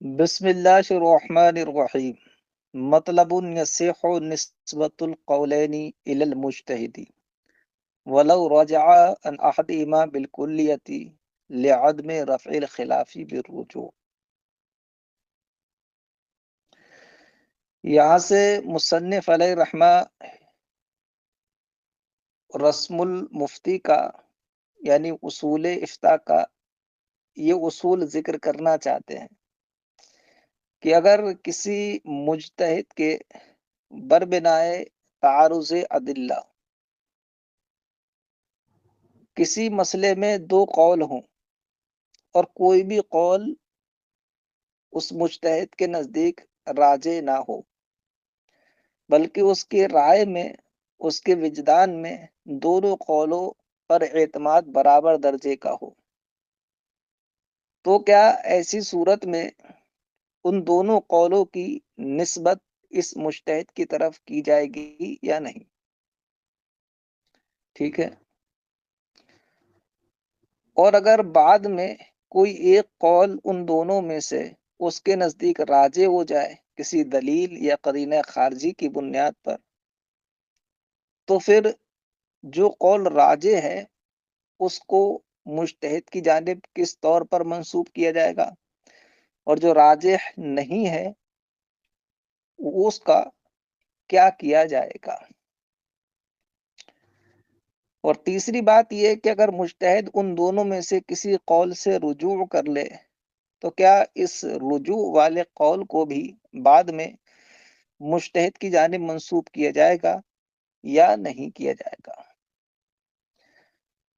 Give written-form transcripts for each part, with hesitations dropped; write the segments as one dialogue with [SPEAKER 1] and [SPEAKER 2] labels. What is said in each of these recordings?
[SPEAKER 1] بسم اللہ الرحمن الرحیم مطلب یصح نسبت القولین الی المجتہد ولو رجع عن احدہما بالکلیت لعدم رفع الخلاف بالرجوع۔ یہاں سے مصنف علیہ رحمہ رسم المفتی کا یعنی اصول افتاء کا یہ اصول ذکر کرنا چاہتے ہیں کہ اگر کسی مجتہد کے بربنائے تعارض ادلہ کسی مسئلے میں دو قول ہوں اور کوئی بھی قول اس مجتہد کے نزدیک راجح نہ ہو بلکہ اس کے رائے میں اس کے وجدان میں دونوں قولوں پر اعتماد برابر درجے کا ہو، تو کیا ایسی صورت میں ان دونوں قولوں کی نسبت اس مجتہد کی طرف کی جائے گی یا نہیں؟ ٹھیک ہے۔ اور اگر بعد میں کوئی ایک قول ان دونوں میں سے اس کے نزدیک راجح ہو جائے کسی دلیل یا قرینہ خارجی کی بنیاد پر، تو پھر جو قول راجح ہے اس کو مجتہد کی جانب کس طور پر منسوب کیا جائے گا، اور جو راجح نہیں ہے اس کا کیا کیا جائے گا۔ اور تیسری بات یہ کہ اگر مجتہد ان دونوں میں سے کسی قول سے رجوع کر لے تو کیا اس رجوع والے قول کو بھی بعد میں مجتہد کی جانب منسوب کیا جائے گا یا نہیں کیا جائے گا۔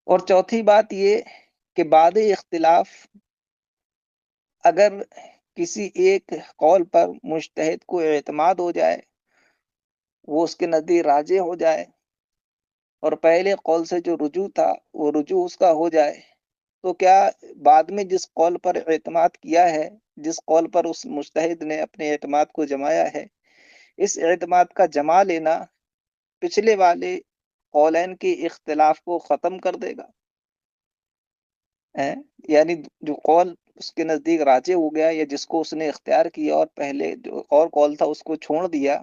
[SPEAKER 1] اور چوتھی بات یہ کہ بعد اختلاف اگر کسی ایک قول پر مجتہد کو اعتماد ہو جائے، وہ اس کے نزدیک راجح ہو جائے، اور پہلے قول سے جو رجوع تھا وہ رجوع اس کا ہو جائے، تو کیا بعد میں جس قول پر اعتماد کیا ہے، جس قول پر اس مجتہد نے اپنے اعتماد کو جمایا ہے، اس اعتماد کا جما لینا پچھلے والے قولین کے اختلاف کو ختم کر دے گا؟ یعنی جو قول اس کے نزدیک راجح ہو گیا یا جس کو اس نے اختیار کیا اور پہلے جو اور قول تھا اس کو چھوڑ دیا،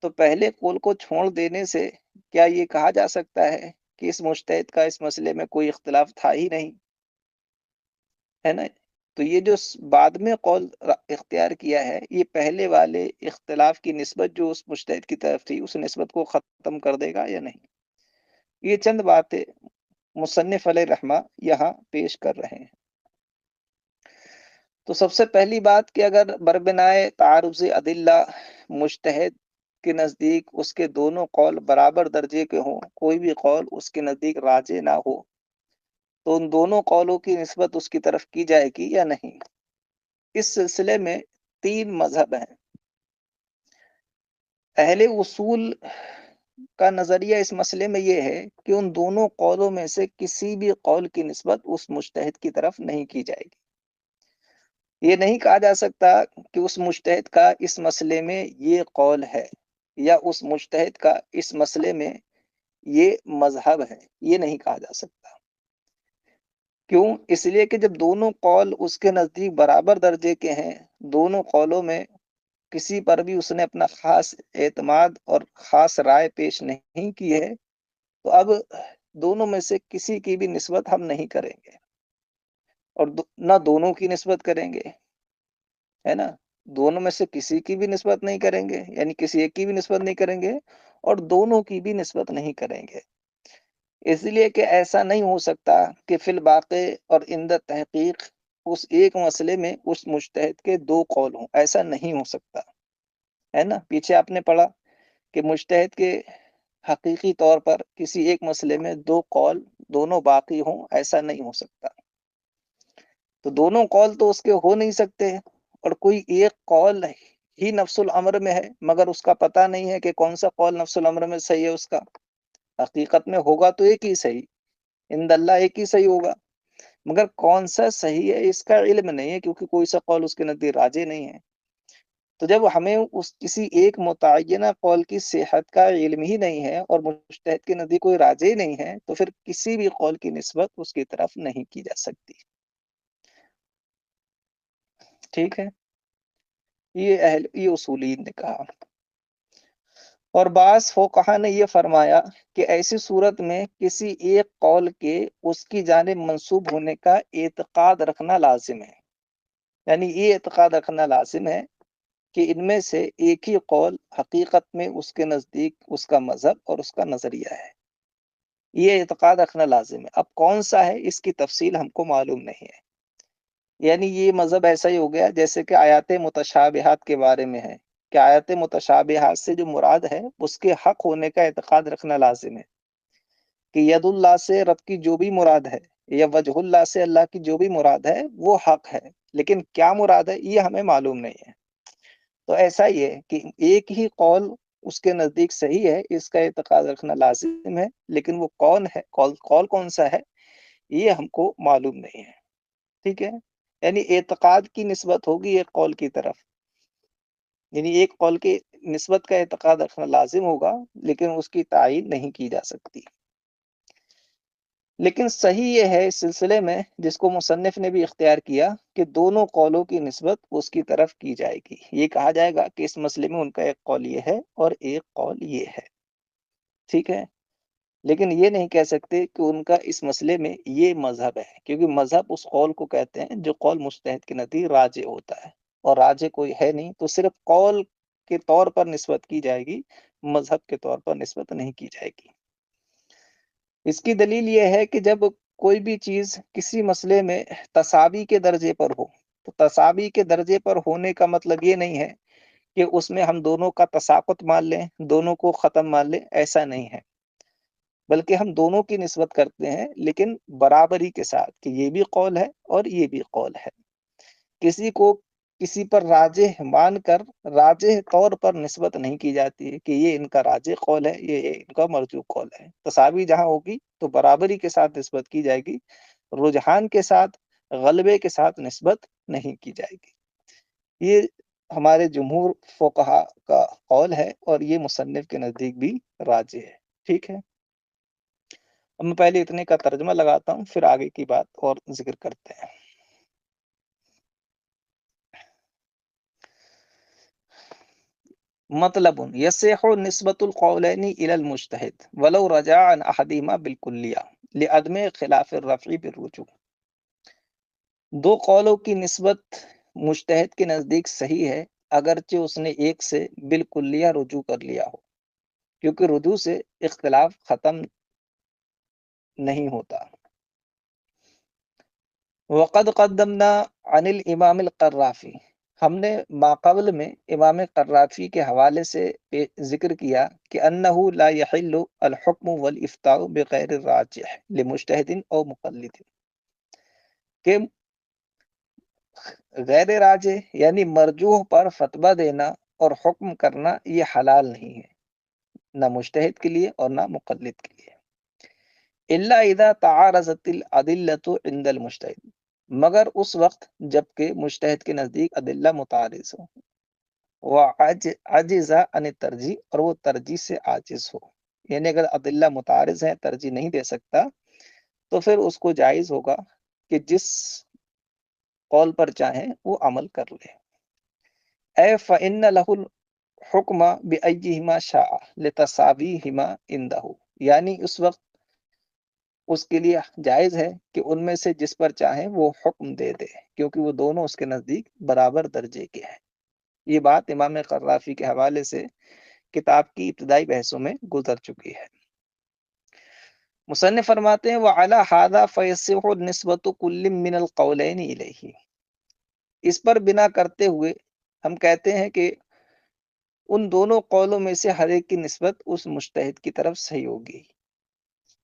[SPEAKER 1] تو پہلے قول کو چھوڑ دینے سے کیا یہ کہا جا سکتا ہے کہ اس مجتہد کا اس مسئلے میں کوئی اختلاف تھا ہی نہیں؟ ہے نا؟ تو یہ جو بعد میں قول اختیار کیا ہے یہ پہلے والے اختلاف کی نسبت جو اس مجتہد کی طرف تھی اس نسبت کو ختم کر دے گا یا نہیں؟ یہ چند باتیں مصنف علیہ رحمہ یہاں پیش کر رہے ہیں۔ تو سب سے پہلی بات کہ اگر بربنائے تعارض ادلہ مجتہد کے نزدیک اس کے دونوں قول برابر درجے کے ہوں، کوئی بھی قول اس کے نزدیک راجح نہ ہو، تو ان دونوں قولوں کی نسبت اس کی طرف کی جائے گی یا نہیں؟ اس سلسلے میں تین مذہب ہیں۔ اہل اصول کا نظریہ اس مسئلے میں یہ ہے کہ ان دونوں قولوں میں سے کسی بھی قول کی نسبت اس مجتہد کی طرف نہیں کی جائے گی۔ یہ نہیں کہا جا سکتا کہ اس مجتہد کا اس مسئلے میں یہ قول ہے یا اس مجتہد کا اس مسئلے میں یہ مذہب ہے، یہ نہیں کہا جا سکتا۔ کیوں؟ اس لیے کہ جب دونوں قول اس کے نزدیک برابر درجے کے ہیں، دونوں قولوں میں کسی پر بھی اس نے اپنا خاص اعتماد اور خاص رائے پیش نہیں کی ہے، تو اب دونوں میں سے کسی کی بھی نسبت ہم نہیں کریں گے، اور نہ دونوں کی نسبت کریں گے، ہے نا؟ دونوں میں سے کسی کی بھی نسبت نہیں کریں گے، یعنی کسی ایک کی بھی نسبت نہیں کریں گے، اور دونوں کی بھی نسبت نہیں کریں گے۔ اس لیے کہ ایسا نہیں ہو سکتا کہ فی الواقع اور عند تحقیق اس ایک مسئلے میں اس مجتہد کے دو قول ہوں، ایسا نہیں ہو سکتا، ہے نا؟ پیچھے آپ نے پڑھا کہ مجتہد کے حقیقی طور پر کسی ایک مسئلے میں دو قول دونوں باقی ہوں، ایسا نہیں ہو سکتا۔ تو دونوں قول تو اس کے ہو نہیں سکتے، اور کوئی ایک قول ہی نفس الامر میں ہے مگر اس کا پتہ نہیں ہے کہ کون سا قول نفس الامر میں صحیح ہے، اس کا حقیقت میں ہوگا تو ایک ہی صحیح، عند اللہ ایک ہی صحیح ہوگا، مگر کون سا صحیح ہے اس کا علم نہیں ہے، کیونکہ کوئی سا قول اس کے نزدیک راجح نہیں ہے۔ تو جب ہمیں اس کسی ایک متعینہ قول کی صحت کا علم ہی نہیں ہے اور مجتہد کے نزدیک کوئی راجح ہی نہیں ہے، تو پھر کسی بھی قول کی نسبت اس کی طرف نہیں کی جا سکتی۔ ٹھیک ہے؟ یہ اصولین نے کہا۔ اور بعض فقہا نے یہ فرمایا کہ ایسی صورت میں کسی ایک قول کے اس کی جانب منسوب ہونے کا اعتقاد رکھنا لازم ہے، یعنی یہ اعتقاد رکھنا لازم ہے کہ ان میں سے ایک ہی قول حقیقت میں اس کے نزدیک اس کا مذہب اور اس کا نظریہ ہے، یہ اعتقاد رکھنا لازم ہے۔ اب کون سا ہے اس کی تفصیل ہم کو معلوم نہیں ہے، یعنی یہ مذہب ایسا ہی ہو گیا جیسے کہ آیات متشابہات کے بارے میں ہے کہ آیات متشابہات سے جو مراد ہے اس کے حق ہونے کا اعتقاد رکھنا لازم ہے، کہ ید اللہ سے رب کی جو بھی مراد ہے یا وجہ اللہ سے اللہ کی جو بھی مراد ہے وہ حق ہے، لیکن کیا مراد ہے یہ ہمیں معلوم نہیں ہے۔ تو ایسا ہی ہے کہ ایک ہی قول اس کے نزدیک صحیح ہے، اس کا اعتقاد رکھنا لازم ہے، لیکن وہ کون ہے، قول کون سا ہے یہ ہم کو معلوم نہیں ہے، ٹھیک ہے۔ یعنی اعتقاد کی نسبت ہوگی ایک قول کی طرف، یعنی ایک قول کی نسبت کا اعتقاد رکھنا لازم ہوگا لیکن اس کی تعیین نہیں کی جا سکتی۔ لیکن صحیح یہ ہے اس سلسلے میں جس کو مصنف نے بھی اختیار کیا کہ دونوں قولوں کی نسبت اس کی طرف کی جائے گی، یہ کہا جائے گا کہ اس مسئلے میں ان کا ایک قول یہ ہے اور ایک قول یہ ہے، ٹھیک ہے۔ لیکن یہ نہیں کہہ سکتے کہ ان کا اس مسئلے میں یہ مذہب ہے، کیونکہ مذہب اس قول کو کہتے ہیں جو قول مجتہد کے نزدیک راجح ہوتا ہے، اور راجح کوئی ہے نہیں تو صرف قول کے طور پر نسبت کی جائے گی، مذہب کے طور پر نسبت نہیں کی جائے گی۔ اس کی دلیل یہ ہے کہ جب کوئی بھی چیز کسی مسئلے میں تساوی کے درجے پر ہو تو تساوی کے درجے پر ہونے کا مطلب یہ نہیں ہے کہ اس میں ہم دونوں کا تساقط مان لیں، دونوں کو ختم مان لیں، ایسا نہیں ہے، بلکہ ہم دونوں کی نسبت کرتے ہیں لیکن برابری کے ساتھ کہ یہ بھی قول ہے اور یہ بھی قول ہے۔ کسی کو کسی پر راجح مان کر راجح طور پر نسبت نہیں کی جاتی ہے کہ یہ ان کا راجح قول ہے، یہ ان کا مرجوح قول ہے۔ تساوی جہاں ہوگی تو برابری کے ساتھ نسبت کی جائے گی، رجحان کے ساتھ، غلبے کے ساتھ نسبت نہیں کی جائے گی۔ یہ ہمارے جمہور فقہا کا قول ہے اور یہ مصنف کے نزدیک بھی راجح ہے، ٹھیک ہے۔ اب میں پہلے اتنے کا ترجمہ لگاتا ہوں، پھر آگے کی بات اور ذکر کرتے ہیں۔ مطلب یصح نسبت القولین الی المجتہد ولو رجع عن احدہما بالکلیہ لعدم خلاف الرفع بالرجوع۔ دو قولوں کی نسبت مجتہد کے نزدیک صحیح ہے اگرچہ اس نے ایک سے بالکلیہ رجوع کر لیا ہو، کیونکہ رجوع سے اختلاف ختم نہیں ہوتا۔ وقد قدمنا عن الامام القرافی، ہم نے ماقبل میں امام قرافی کے حوالے سے ذکر کیا کہ انہ لا یحل الحکم والافتاء بغیر الراجح لمجتہد او مقلد، کہ غیر راجح یعنی مرجوح پر فتویٰ دینا اور حکم کرنا یہ حلال نہیں ہے، نہ مجتہد کے لیے اور نہ مقلد کے لیے۔ الا اذا تعارضت الادلة عند المجتہد، مگر اس وقت جبکہ مجتہد کے نزدیک ادلہ متعارض ہو، وعجز عن الترجیح، اور وہ ترجیح سے عاجز ہو، یعنی اگر ادلہ متعارض ہیں، ترجیح نہیں دے سکتا، تو پھر اس کو جائز ہوگا کہ جس قول پر چاہیں وہ عمل کر لے۔ اے فإن له الحکم بأیہما شاء لتساویہما عنده، یعنی اس وقت اس کے لیے جائز ہے کہ ان میں سے جس پر چاہیں وہ حکم دے دے، کیونکہ وہ دونوں اس کے نزدیک برابر درجے کے ہیں۔ یہ بات امام قرافی کے حوالے سے کتاب کی ابتدائی بحثوں میں گزر چکی ہے۔ مصنف فرماتے ہیں وعلی ھذا فیصح نسبت کل من القولین الیہ، اس پر بنا کرتے ہوئے ہم کہتے ہیں کہ ان دونوں قولوں میں سے ہر ایک کی نسبت اس مجتہد کی طرف صحیح ہوگی،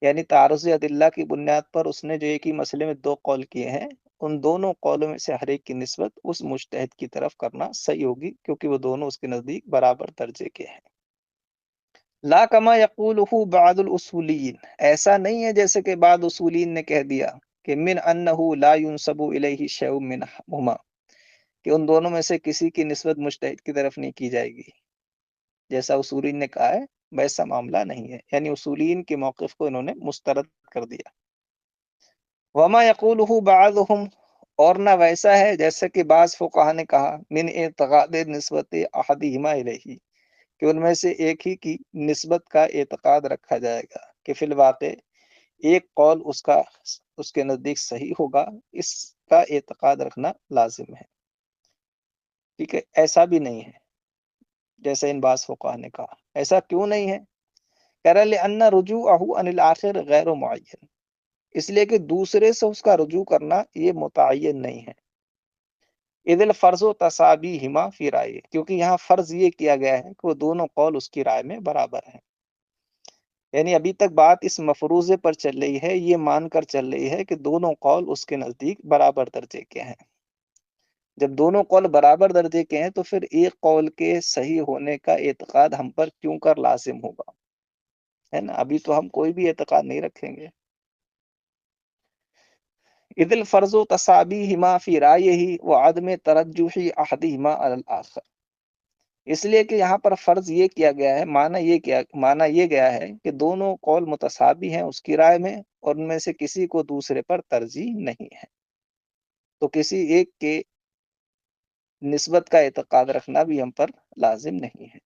[SPEAKER 1] یعنی تعارض ادلہ کی بنیاد پر اس نے جو ایک ہی مسئلے میں دو قول کیے ہیں، ان دونوں قولوں میں سے ہر ایک کی نسبت اس مجتہد کی طرف کرنا صحیح ہوگی، کیونکہ وہ دونوں اس کے نزدیک برابر درجے کے ہیں۔ لا کما یقولہ بعض الاصولین، ایسا نہیں ہے جیسے کہ بعض اصولین نے کہہ دیا کہ من انہ لا ينسب الیہ شیء منہما، کہ ان دونوں میں سے کسی کی نسبت مجتہد کی طرف نہیں کی جائے گی، جیسا اصولین نے کہا ہے ویسا معاملہ نہیں ہے، یعنی اصولین کے موقف کو انہوں نے مسترد کر دیا۔ وما یقولہ بعضهم، اور نہ ویسا ہے جیسا کہ بعض فقہا نے کہا من اعتقاد نسبت احدہما الیہ، کہ ان میں سے ایک ہی کی نسبت کا اعتقاد رکھا جائے گا کہ فی الواقع ایک قول اس کے نزدیک صحیح ہوگا، اس کا اعتقاد رکھنا لازم ہے. ٹھیک ہے، ایسا بھی نہیں ہے جیسے ان بعض فقہا نے کہا. ایسا کیوں نہیں ہے؟ کہہ رہا لأن رجوعہ عن الآخر غیر معین، اس لیے کہ دوسرے سے اس کا رجوع کرنا یہ متعین نہیں ہے. اذ الفرض تسابیہما فی رائے، کیونکہ یہاں فرض یہ کیا گیا ہے کہ وہ دونوں قول اس کی رائے میں برابر ہیں. یعنی ابھی تک بات اس مفروضے پر چل رہی ہے، یہ مان کر چل رہی ہے کہ دونوں قول اس کے نزدیک برابر درجے کے ہیں. جب دونوں قول برابر درجے کے ہیں تو پھر ایک قول کے صحیح ہونے کا اعتقاد ہم پر کیوں کر لازم ہوگا، ہے نا؟ ابھی تو ہم کوئی بھی اعتقاد نہیں رکھیں گے. اذ الفرض تسابیہما فی رائیہ وعدم ترجح احدہما علی الاخر، اس لیے کہ یہاں پر فرض یہ کیا گیا ہے، مانا یہ گیا ہے کہ دونوں قول متساوی ہیں اس کی رائے میں، اور ان میں سے کسی کو دوسرے پر ترجیح نہیں ہے، تو کسی ایک کے نسبت کا اعتقاد رکھنا بھی ہم پر لازم نہیں ہے.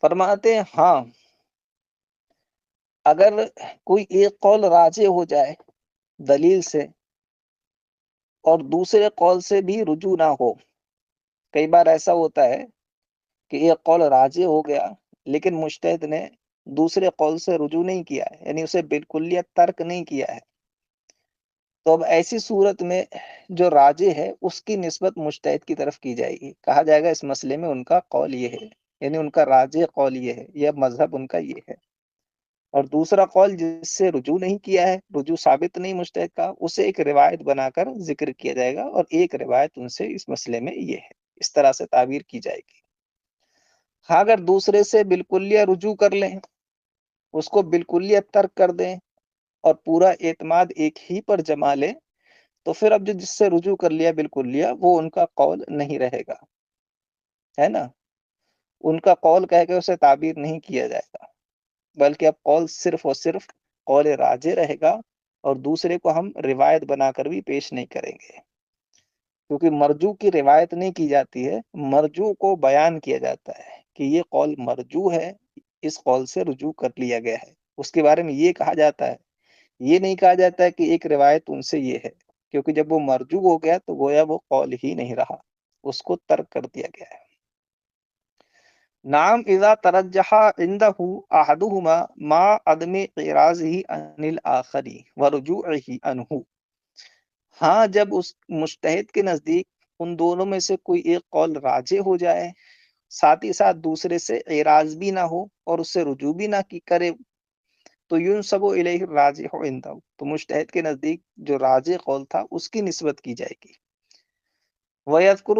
[SPEAKER 1] فرماتے ہیں ہاں، اگر کوئی ایک قول راجح ہو جائے دلیل سے اور دوسرے قول سے بھی رجوع نہ ہو. کئی بار ایسا ہوتا ہے کہ ایک قول راجح ہو گیا لیکن مجتہد نے دوسرے قول سے رجوع نہیں کیا ہے، یعنی اسے بالکلیت ترک نہیں کیا ہے. تو اب ایسی صورت میں جو راجح ہے اس کی نسبت مجتہد کی طرف کی جائے گی. کہا جائے گا اس مسئلے میں ان کا قول یہ ہے، یعنی ان کا راجح قول یہ ہے، یہ مذہب ان کا یہ ہے. اور دوسرا قول جس سے رجوع نہیں کیا ہے، رجوع ثابت نہیں مجتہد کا، اسے ایک روایت بنا کر ذکر کیا جائے گا، اور ایک روایت ان سے اس مسئلے میں یہ ہے. اس طرح سے تعبیر کی جائے گی. ہاں، اگر دوسرے سے بالکلیہ رجوع کر لیں، اس کو بالکلیہ ترک کر دیں اور پورا اعتماد ایک ہی پر جما لیں، تو پھر اب جو جس سے رجوع کر لیا بالکلیہ، وہ ان کا قول نہیں رہے گا، ہے نا؟ ان کا قول کہہ کے اسے تعبیر نہیں کیا جائے گا، بلکہ اب قول صرف اور صرف قول راجح رہے گا، اور دوسرے کو ہم روایت بنا کر بھی پیش نہیں کریں گے. کیونکہ مرجوع کی روایت نہیں کی جاتی ہے، مرجوع کو بیان کیا جاتا ہے کہ یہ قول مرجوع ہے، اس قول سے رجوع کر لیا گیا ہے. اس کے بارے میں یہ کہا جاتا ہے، یہ نہیں کہا جاتا ہے کہ ایک روایت ان سے یہ ہے، کیونکہ جب وہ مرجوع ہو گیا تو گویا وہ قول ہی نہیں رہا، اس کو ترک کر دیا گیا ہے. نعم اذا ترجح عنده احدهما مع عدم اعراضه عن الاخر ورجوعه عنه. ہاں، جب اس مجتہد کے نزدیک ان دونوں میں سے کوئی ایک قول راجح ہو جائے، ساتھ ہی ساتھ دوسرے سے اعراض بھی نہ ہو اور اس سے رجوع بھی نہ کرے، تو ينسب الیہ الراجح عنده، تو مجتہد کے نزدیک جو راجح قول تھا اس کی نسبت کی جائے گی. وَيُذْكَرُ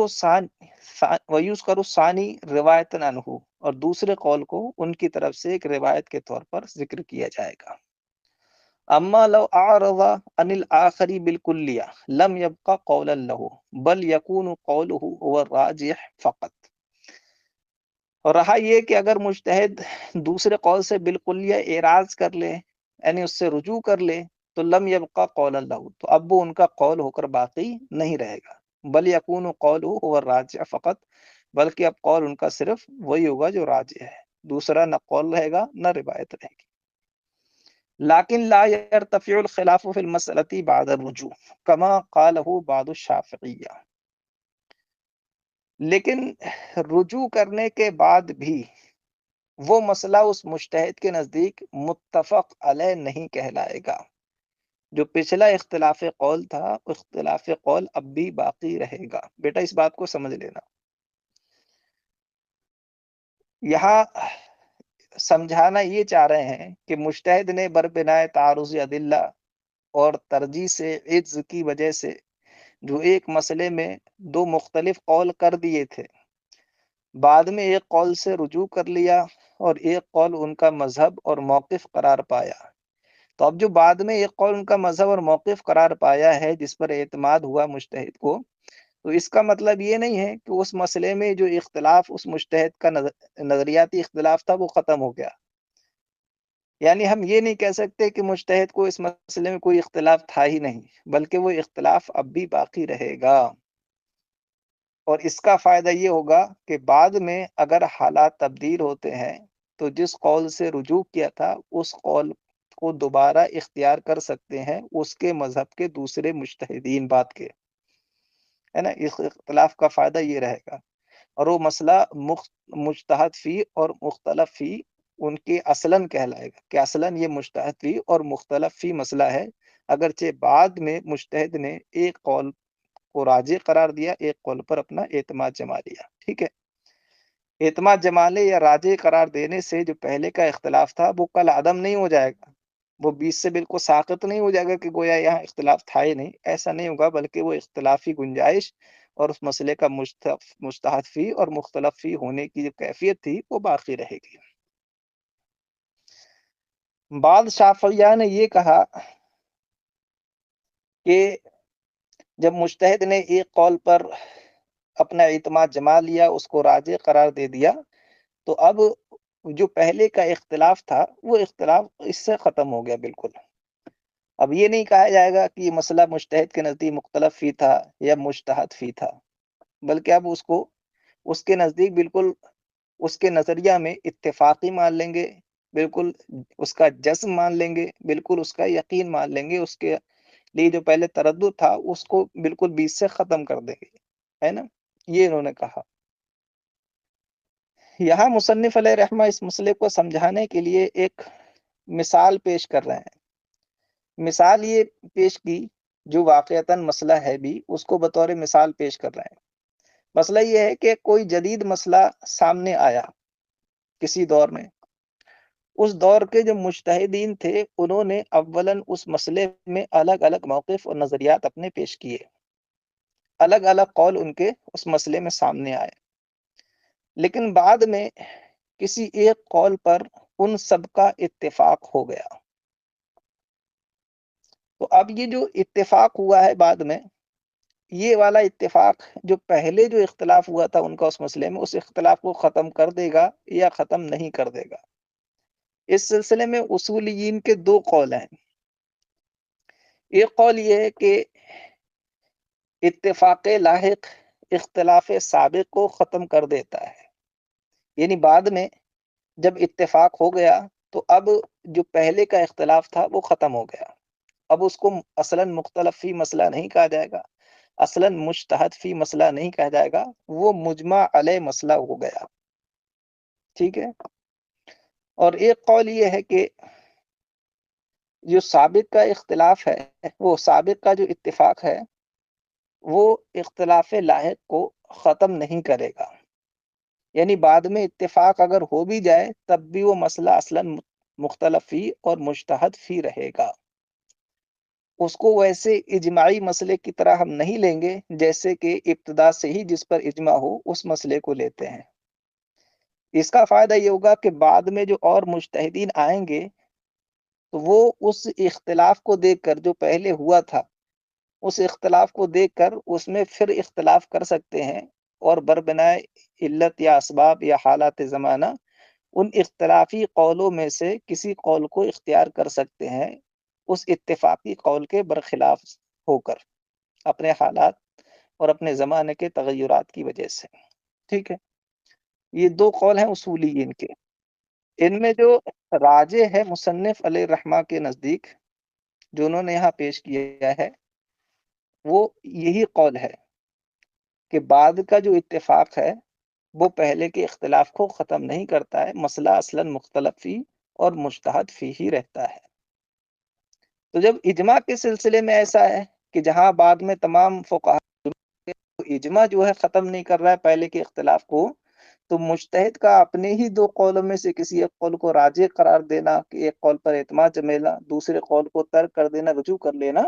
[SPEAKER 1] الثَّانِي رِوَایَةً عَنْهُ، اور دوسرے قول کو ان کی طرف سے ایک روایت کے طور پر ذکر کیا جائے گا. اما لو اعرض عن الاخر بالکلیہ لم يبقى قولا له بل يكون قوله هو الراجح فقط. اور رہا یہ کہ اگر مجتہد دوسرے قول سے بالکلیہ اعراض کر لے، یعنی اس سے رجوع کر لے، تو لم يبقى قولا له، تو اب وہ ان کا قول ہو کر باقی نہیں رہے گا. بل يكون قوله هو الراجح فقط، بلکہ اب قول ان کا صرف وہی ہوگا جو راجح ہے، دوسرا نہ قول رہے گا نہ روایت رہے گی. لیکن لا يرتفع الخلاف في المسألة بعد الرجوع كما قاله بعض الشافعیہ، لیکن رجوع کرنے کے بعد بھی وہ مسئلہ اس مجتہد کے نزدیک متفق علیہ نہیں کہلائے گا. جو پچھلا اختلاف قول تھا، اختلاف قول اب بھی باقی رہے گا. بیٹا اس بات کو سمجھ لینا. یہاں سمجھانا یہ چاہ رہے ہیں کہ مجتہد نے بربنائے تعارض ادلہ اور ترجیح سے عجز کی وجہ سے جو ایک مسئلے میں دو مختلف قول کر دیے تھے، بعد میں ایک قول سے رجوع کر لیا اور ایک قول ان کا مذہب اور موقف قرار پایا. تو اب جو بعد میں ایک قول ان کا مذہب اور موقف قرار پایا ہے، جس پر اعتماد ہوا مجتہد کو، تو اس کا مطلب یہ نہیں ہے کہ اس مسئلے میں جو اختلاف اس مجتہد کا نظریاتی اختلاف تھا وہ ختم ہو گیا. یعنی ہم یہ نہیں کہہ سکتے کہ مجتہد کو اس مسئلے میں کوئی اختلاف تھا ہی نہیں، بلکہ وہ اختلاف اب بھی باقی رہے گا، اور اس کا فائدہ یہ ہوگا کہ بعد میں اگر حالات تبدیل ہوتے ہیں تو جس قول سے رجوع کیا تھا اس قول کو دوبارہ اختیار کر سکتے ہیں اس کے مذہب کے دوسرے مجتہدین بعد کے، ہے نا۔ اس اختلاف کا فائدہ یہ رہے گا، اور وہ مسئلہ مجتہد فی اور مختلف فی ان کے اصلاً کہلائے گا کہ اصلاً یہ مجتہد فی اور مختلف فی مسئلہ ہے، اگرچہ بعد میں مجتہد نے ایک قول کو راجح قرار دیا، ایک قول پر اپنا اعتماد جما لیا، ٹھیک ہے۔ اعتماد جمانے یا راجح قرار دینے سے جو پہلے کا اختلاف تھا وہ کل عدم نہیں ہو جائے گا، وہ بیچ سے بالکل ساقط نہیں ہو جائے گا کہ گویا یہاں اختلاف تھا ہی نہیں، ایسا نہیں ہوگا، بلکہ وہ اختلافی گنجائش اور اس مسئلے کا مجتہد فی اور مختلف فی ہونے کی جو کیفیت تھی وہ باقی رہے گی۔ بعض شافعیہ نے یہ کہا کہ جب مجتہد نے ایک قول پر اپنا اعتماد جما لیا، اس کو راجح قرار دے دیا، تو اب جو پہلے کا اختلاف تھا وہ اختلاف اس سے ختم ہو گیا بالکل۔ اب یہ نہیں کہا جائے گا کہ یہ مسئلہ مجتہد کے نزدیک مختلف فی تھا یا مجتہد فی تھا، بلکہ اب اس کو اس کے نزدیک بالکل اس کے نظریہ میں اتفاقی مان لیں گے، بالکل اس کا جزم مان لیں گے، بالکل اس کا یقین مان لیں گے، اس کے لیے جو پہلے تردد تھا اس کو بالکل بیچ سے ختم کر دیں گے، ہے نا۔ یہ انہوں نے کہا۔ یہاں مصنف علیہ رحمہ اس مسئلے کو سمجھانے کے لیے ایک مثال پیش کر رہے ہیں۔ مثال یہ پیش کی جو واقعتاً مسئلہ ہے بھی، اس کو بطور مثال پیش کر رہے ہیں۔ مسئلہ یہ ہے کہ کوئی جدید مسئلہ سامنے آیا کسی دور میں، اس دور کے جو مجتہدین تھے انہوں نے اولاً اس مسئلے میں الگ الگ موقف اور نظریات اپنے پیش کیے، الگ الگ قول ان کے اس مسئلے میں سامنے آئے، لیکن بعد میں کسی ایک قول پر ان سب کا اتفاق ہو گیا۔ تو اب یہ جو اتفاق ہوا ہے بعد میں، یہ والا اتفاق جو پہلے جو اختلاف ہوا تھا ان کا اس مسئلے میں، اس اختلاف کو ختم کر دے گا یا ختم نہیں کر دے گا۔ اس سلسلے میں اصولیین کے دو قول ہیں۔ ایک قول یہ ہے کہ اتفاق لاحق اختلاف سابق کو ختم کر دیتا ہے، یعنی بعد میں جب اتفاق ہو گیا تو اب جو پہلے کا اختلاف تھا وہ ختم ہو گیا، اب اس کو اصلاً مختلف فی مسئلہ نہیں کہا جائے گا، اصلاً مجتہد فی مسئلہ نہیں کہا جائے گا، وہ مجمع علیہ مسئلہ ہو گیا، ٹھیک ہے۔ اور ایک قول یہ ہے کہ جو سابق کا اختلاف ہے، وہ سابق کا جو اتفاق ہے وہ اختلاف لاحق کو ختم نہیں کرے گا، یعنی بعد میں اتفاق اگر ہو بھی جائے تب بھی وہ مسئلہ اصلاً مختلف فی اور مجتہد فی رہے گا۔ اس کو ویسے اجماعی مسئلے کی طرح ہم نہیں لیں گے جیسے کہ ابتدا سے ہی جس پر اجماع ہو اس مسئلے کو لیتے ہیں۔ اس کا فائدہ یہ ہوگا کہ بعد میں جو اور مجتہدین آئیں گے تو وہ اس اختلاف کو دیکھ کر جو پہلے ہوا تھا، اس اختلاف کو دیکھ کر اس میں پھر اختلاف کر سکتے ہیں، اور بربنائے علت یا اسباب یا حالات زمانہ ان اختلافی قولوں میں سے کسی قول کو اختیار کر سکتے ہیں اس اتفاقی قول کے برخلاف ہو کر، اپنے حالات اور اپنے زمانے کے تغیرات کی وجہ سے، ٹھیک ہے۔ یہ دو قول ہیں اصولیین کے۔ ان میں جو راجح ہے مصنف علیہ الرحمہ کے نزدیک جو انہوں نے یہاں پیش کیا ہے، وہ یہی قول ہے کہ بعد کا جو اتفاق ہے وہ پہلے کے اختلاف کو ختم نہیں کرتا ہے، مسئلہ اصلاً مختلف فی اور مجتہد فی ہی رہتا ہے۔ تو جب اجماع کے سلسلے میں ایسا ہے کہ جہاں بعد میں تمام فقہا اجماع جو ہے ختم نہیں کر رہا ہے پہلے کے اختلاف کو، تو مجتہد کا اپنے ہی دو قولوں میں سے کسی ایک قول کو راجح قرار دینا، کہ ایک قول پر اعتماد جمیلا، دوسرے قول کو ترک کر دینا، رجوع کر لینا،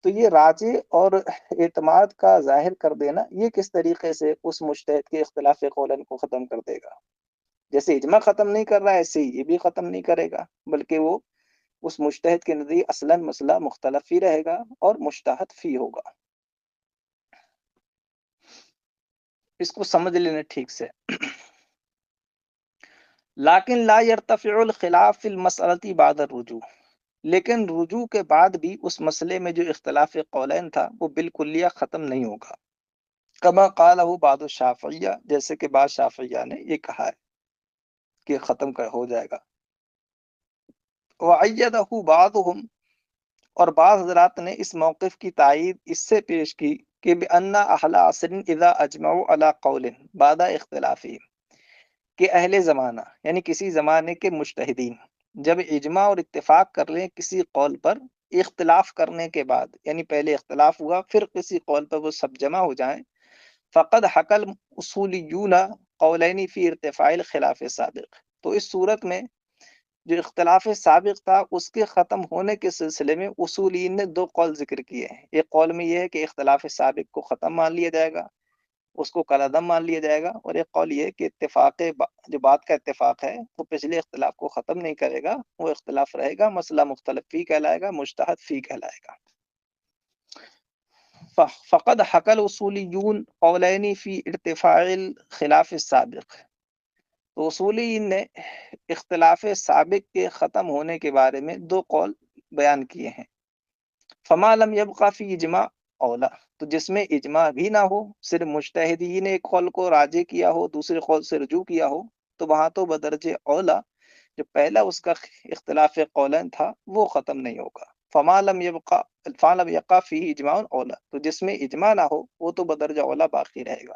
[SPEAKER 1] تو یہ راجح اور اعتماد کا ظاہر کر دینا یہ کس طریقے سے اس مجتہد کے اختلاف قولین کو ختم کر دے گا۔ جیسے اجماع ختم نہیں کر رہا ہے ایسے یہ بھی ختم نہیں کرے گا، بلکہ وہ اس مجتہد کے نزدیک اصلاً مسئلہ مختلف فی رہے گا اور مجتہد فی ہوگا۔ اس کو سمجھ لینا ٹھیک سے۔ لیکن لا يرتفع الخلاف في المسألة بعد الرجوع، لیکن رجوع کے بعد بھی اس مسئلے میں جو اختلاف قولین تھا وہ بالکلیہ ختم نہیں ہوگا، کما قالہ بعض الشافعیہ، جیسے کہ بعض شافعیہ نے یہ کہا ہے کہ ختم ہو جائے گا۔ وعیدہ بعضهم، اور بعض حضرات نے اس موقف کی تائید اس سے پیش کی کہ بأن اہل عصر اذا اجمعوا علی قول بعد اختلافهم، کہ اہل زمانہ یعنی کسی زمانے کے مجتہدین جب اجماع اور اتفاق کر لیں کسی قول پر اختلاف کرنے کے بعد، یعنی پہلے اختلاف ہوا پھر کسی قول پر وہ سب جمع ہو جائیں، فقد حکل اصولیون قولین فی ارتفاع الخلاف سابق، تو اس صورت میں جو اختلاف سابق تھا اس کے ختم ہونے کے سلسلے میں اصولین نے دو قول ذکر کیے ہیں۔ ایک قول میں یہ ہے کہ اختلاف سابق کو ختم مان لیا جائے گا، اس کو کالعدم مان لیا جائے گا، اور ایک قول یہ ہے کہ جو بات کا اتفاق ہے وہ پچھلے اختلاف کو ختم نہیں کرے گا، وہ اختلاف رہے گا، مسئلہ مختلف فی کہلائے گا، مجتہد فی کہلائے گا۔ فقد حکل اصولیون قولین فی ارتفاع الخلاف السابق، تو اصولین نے اختلاف سابق کے ختم ہونے کے بارے میں دو قول بیان کیے ہیں۔ فما لم يبقى فی اجماع اولا، تو جس میں اجماع بھی نہ ہو، صرف مجتہدین نے ایک قول کو راجع کیا ہو، دوسرے قول سے رجوع کیا ہو، تو وہاں تو بدرجہ اولا جو پہلا اس کا اختلاف قولین تھا وہ ختم نہیں ہوگا۔ فما لم يقع فی اجماع اولا، تو جس میں اجماع نہ ہو وہ تو بدرجہ اولا باقی رہے گا۔